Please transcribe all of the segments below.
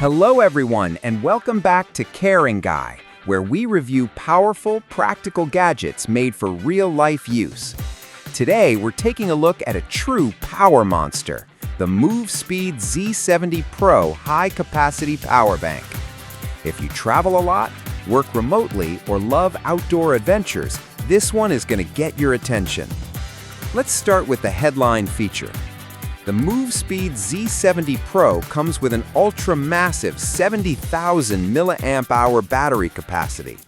Hello everyone, and welcome back to Caring Guy, where we review powerful, practical gadgets made for real-life use. Today, we're taking a look at a true power monster, the MOVESPEED Z70 Pro high-capacity power bank. If you travel a lot, work remotely, or love outdoor adventures, this one is going to get your attention. Let's start with the headline feature. The MOVESPEED Z70 Pro comes with an ultra-massive 70,000 mAh battery capacity.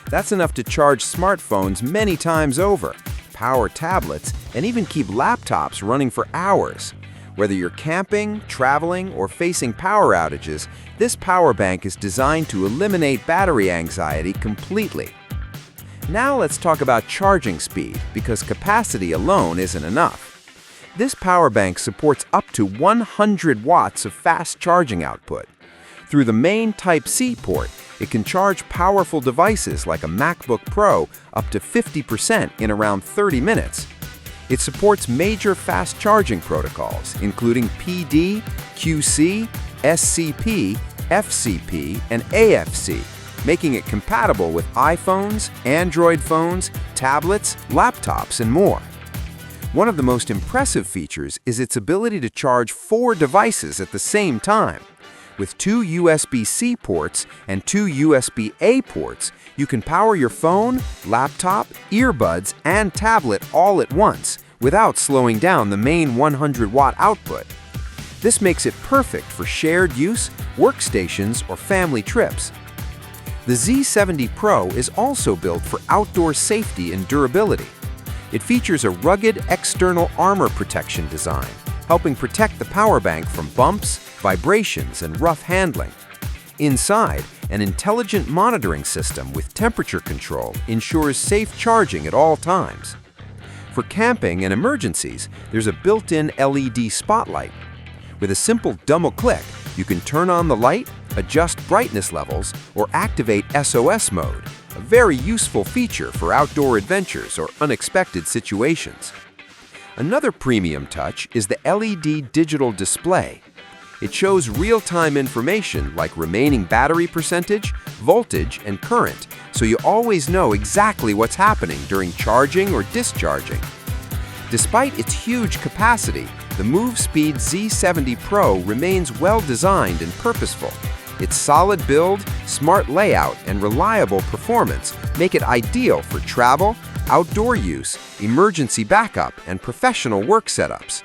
That's enough to charge smartphones many times over, power tablets, and even keep laptops running for hours. Whether you're camping, traveling, or facing power outages, this power bank is designed to eliminate battery anxiety completely. Now let's talk about charging speed, because capacity alone isn't enough. This power bank supports up to 100 watts of fast charging output. Through the main Type-C port, it can charge powerful devices like a MacBook Pro up to 50% in around 30 minutes. It supports major fast charging protocols, including PD, QC, SCP, FCP, and AFC, making it compatible with iPhones, Android phones, tablets, laptops, and more. One of the most impressive features is its ability to charge 4 devices at the same time. With 2 USB-C ports and 2 USB-A ports, you can power your phone, laptop, earbuds, and tablet all at once without slowing down the main 100-watt output. This makes it perfect for shared use, workstations, or family trips. The Z70 Pro is also built for outdoor safety and durability. It features a rugged external armor protection design, helping protect the power bank from bumps, vibrations, and rough handling. Inside, an intelligent monitoring system with temperature control ensures safe charging at all times. For camping and emergencies, there's a built-in LED spotlight. With a simple double click, you can turn on the light, adjust brightness levels, or activate SOS mode, a very useful feature for outdoor adventures or unexpected situations. Another premium touch is the LED digital display. It shows real-time information like remaining battery percentage, voltage, and current, so you always know exactly what's happening during charging or discharging. Despite its huge capacity, the MOVESPEED Z70 Pro remains well-designed and purposeful. Its solid build, smart layout, and reliable performance make it ideal for travel, outdoor use, emergency backup, and professional work setups.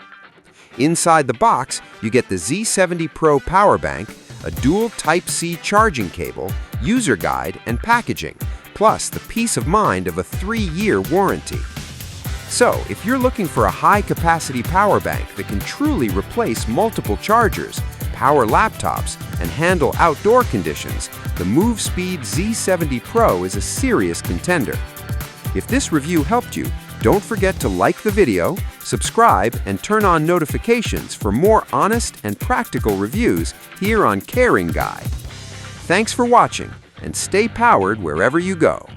Inside the box, you get the Z70 Pro power bank, a dual Type-C charging cable, user guide, and packaging, plus the peace of mind of a 3-year warranty. So, if you're looking for a high-capacity power bank that can truly replace multiple chargers, power laptops, and handle outdoor conditions, the MOVESPEED Z70 Pro is a serious contender. If this review helped you, don't forget to like the video, subscribe, and turn on notifications for more honest and practical reviews here on Caring Guy. Thanks for watching, and stay powered wherever you go.